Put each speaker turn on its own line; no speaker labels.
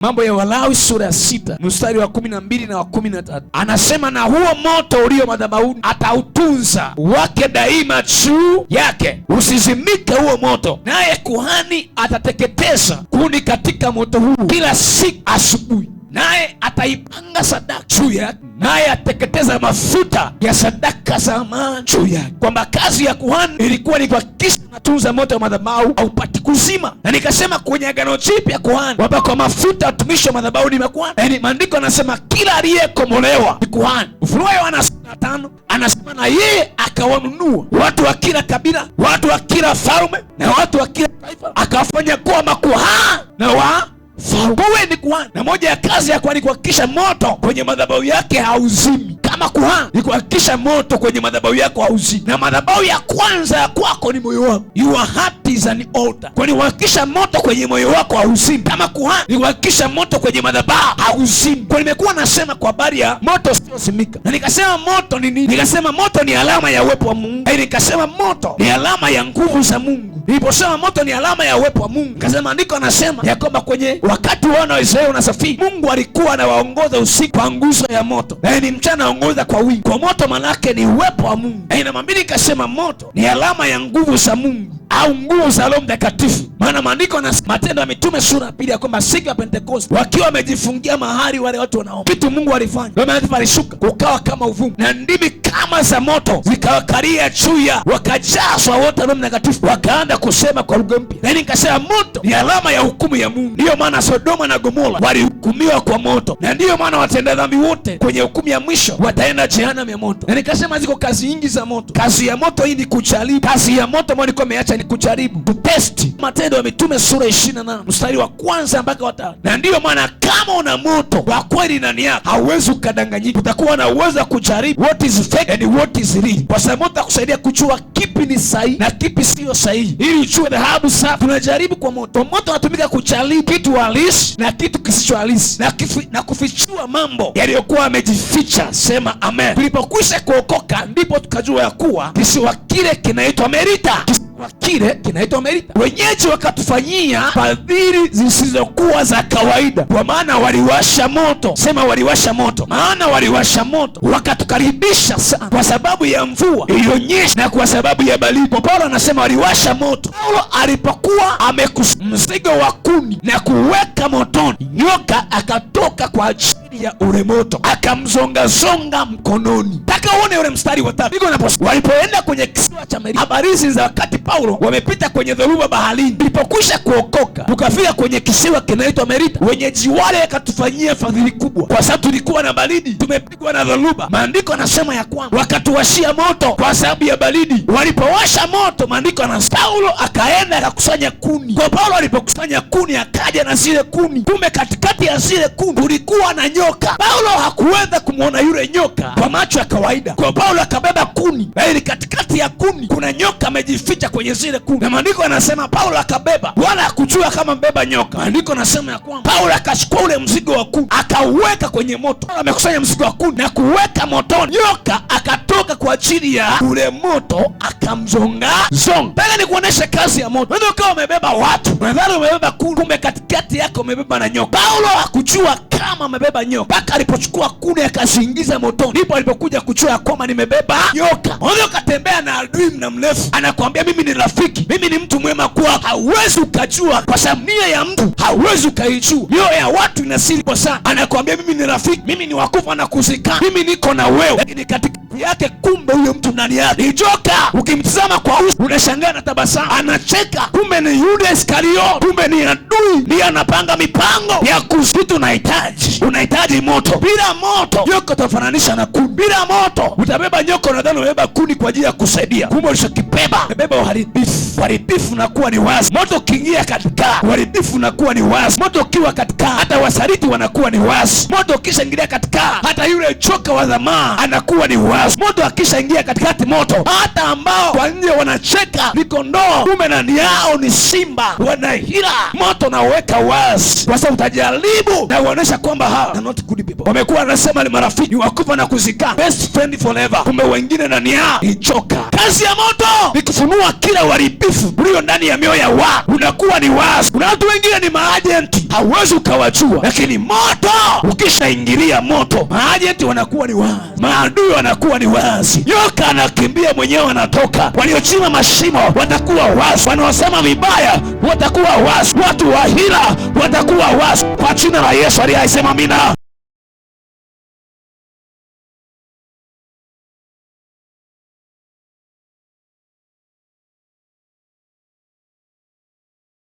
Mambo ya Walawi sura ya 6 mstari wa 12 na wa 13. Anasema na huo moto ulio madhabahuni atautunza wake daima juu yake, usizimike huo moto, naye kuhani atateketeza kuni katika moto huu kila siku asubuhi, naye ataipanga sadaka juu yake, naye ateketeza mafuta ya sadaka za amani juu yake. Kwamba kazi ya kuhani ilikuwa ni kuhakikisha natunza moto wa madhabahu haupati kuzima. Na nikasema kwenye Agano Jipya kuhani kwamba kwa mafuta watumishi wa madhabahu ni makuhani. Yaani maandiko anasema kila aliyekombolewa ni kuhani. Ufunuo Yohana 5 anasema na yeye akawanunua watu wa kila kabila, watu wa kila falme na watu wa kila taifa, akawafanya kuwa makuhani na wewe ni kuhani. Na moja ya kazi ya kuhani kuhakikisha moto kwenye madhabahu yake hauzimi. Kama kuhani ni kuhakikisha moto kwenye madhabahu yako hauzimi. Na madhabahu ya kwanza ya kwako ni moyo wako. Your heart is an altar. Kwani kuhakikisha moto kwenye moyo wako hauzimi. Kama kuhani ni kuhakikisha moto kwenye madhabahu hauzimi. Kwa nimekuwa nasema kwa habari ya moto usiozimika. Na nikasema moto ni nini? Nikasema moto ni alama ya uwepo wa Mungu. Nikasema moto ni alama ya nguvu za Mungu. Niliposema moto ni alama ya uwepo wa Mungu, nikasema maandiko anasema ya kwamba kwenye wakati wana wa Israeli wanasafiri, Mungu alikuwa anawaongoza usiku kwa nguzo ya moto, na ni mchana anaongoza kwa wingu. Kwa moto manake ni uwepo wa Mungu. Na mimi nikasema moto ni alama ya nguvu za Mungu au nguvu za Roho Mtakatifu. Maana maandiko na Matendo ya Mitume sura ya 2 ya kwamba siku ya Pentekoste wakiwa wamejifungia mahali wale watu wanaomba, kitu Mungu alifanya, Roho Mtakatifu alishuka, kukawa kama uvumi na ndimi kama za moto zikawakalia juu ya, wakajazwa wote Roho Mtakatifu, wakaanza kusema kwa lugha mpya. Na nikasema moto ni alama ya hukumu ya Mungu. Ndiyo maana Sodoma na Gomora walihukumiwa kwa moto, na ndiyo maana watenda dhambi wote kwenye hukumu ya mwisho wataenda jehanamu ya moto. Na nikasema ziko kazi nyingi za moto. Kazi ya moto hii ni kujaribu. Kazi ya moto ambayo nilikuwa nimeacha ni kujaribu, to test. Matendo ya Mitume sura 28 mstari wa 1 mpaka wa 5. Na ndiyo maana kama una moto wa kweli ndani yako hauwezi ukadanganyika. Utakuwa na uwezo wa kujaribu what is fake and what is real, kwa sababu moto utakusaidia kujua kipi ni sahihi na kipi sio sahihi, ili ujue dhahabu safi. Tunajaribu kwa moto. Moto unatumika kujaribu kitu halisi na kitu kisicho halisi, na kufichua mambo yaliyokuwa yamejificha. Sema amen. Tulipokwisha kuokoka ndipo tukajua ya kuwa kisiwa kile kinaitwa Merita. Kile kinaitwa Merita. Wenyeji wakatufanyia fadhili zisizokuwa za kawaida, kwa maana waliwasha moto. Sema waliwasha moto. Maana waliwasha moto, wakatukaribisha sana kwa sababu ya mvua iliyonyesha na kwa sababu ya baridi. Paulo anasema waliwasha moto. Paulo alipokuwa amekusanya mzigo wa kuni na kuweka motoni, nyoka akatoka kwa ajili ya ule moto, akamzongazonga mkononi. Taka uone ule mstari wa 3. Walipoenda kwenye kisiwa cha Merita, habari hizi za wakati Paulo wamepita kwenye dhoruba baharini. Tulipokwisha kuokoka tukafika kwenye kisiwa kinaitwa Merita, wenyeji wale wakatufanyia fadhili kubwa, kwa sababu tulikuwa na baridi, tumepigwa na dhoruba. Maandiko anasema ya kwamba wakatuwashia moto kwa sababu ya baridi. Walipowasha moto, maandiko anasema Paulo akaenda akakusanya kuni. Kwa Paulo alipokusanya kuni, akaja na zile kuni, kumbe katikati ya zile kuni kulikuwa na nyoka. Paulo hakuweza kumwona yule nyoka kwa macho ya kawaida. Kwa Paulo akabeba kuni, bali katikati ya kuni kuna nyoka amejificha kwenye zile kuni. Na maandiko anasema Paulo akabeba, wala hakujua kama mbeba nyoka. Maandiko anasema ya kwamba Paulo akachukua ule mzigo wa kuni akauweka kwenye moto. Amekusanya mzigo wa kuni na kuweka motoni, nyoka akatoka kwa ajili ya ule moto, akamzonga. Nataka nikuoneshe kazi ya moto. Wewe ukawa umebeba watu, unadhani umebeba kuni, kumbe katikati yako umebeba na nyoka. Paulo hakujua kama amebeba nyoka mpaka alipochukua kuni akaziingiza motoni, ndipo alipokuja kujua kwamba nimebeba nyoka. Wewe ukatembea na adui na mrefu, anakuambia mimi ni rafiki, mimi ni mtu mwema, kwa hauwezi ukajua, kwa sababu nia ya mtu hauwezi ukaijua. Mioyo ya watu ina siri kwa sana. Anakuambia mimi ni rafiki, mimi ni wakufa na kuzikana, mimi niko na wewe, lakini katikati yake kumbe huyo mtu ndani yake ni joka. Ukimtazama kwa uso unashangaa na tabasamu, anacheka, kumbe ni Yuda Iskariote, kumbe ni adui, ndiye anapanga mipango ya kuzitu. Unahitaji moto. Bila moto nyoka utafananisha na kuni. Bila moto utabeba nyoka, unadhani umebeba kuni kwa ajili ya kusaidia, kumbe ulichokibeba umebeba uharibifu. Uharibifu unakuwa ni wazi. Moto ukiingia katika uharibifu unakuwa ni wazi. Moto ukiwa katika, hata wasaliti wanakuwa ni wazi. Moto ukishaingia katika, hata yule joka wa dhamaa anakuwa ni wazi. Moto akishaingia katikati, moto hata ambao kwa nje wanacheka ni kondoo, kumbe ndani yao ni simba, wanahila. Moto unaweka wazi, kwa sababu utajaribu na uonesha kwamba hawa are not good people. Wamekuwa wanasema ni marafiki, ni wakufa na kuzikana, best friend forever, kumbe wengine ndani yao ni joka. Kazi ya moto ni kufunua kila uharibifu ulio ndani ya mioyo ya watu, unakuwa ni wazi. Kuna watu wengine ni maajenti, hauwezi ukawajua, lakini moto ukishaingilia moto, maajenti wanakuwa ni wazi, maadui wanakuwa ni wazi. Nyoka anakimbia mwenyewe, anatoka. Waliochimba mashimo watakuwa wazi, wanaosema vibaya watakuwa wazi, watu wa hila watakuwa wazi, kwa jina la Yesu aliye hai, sema amina.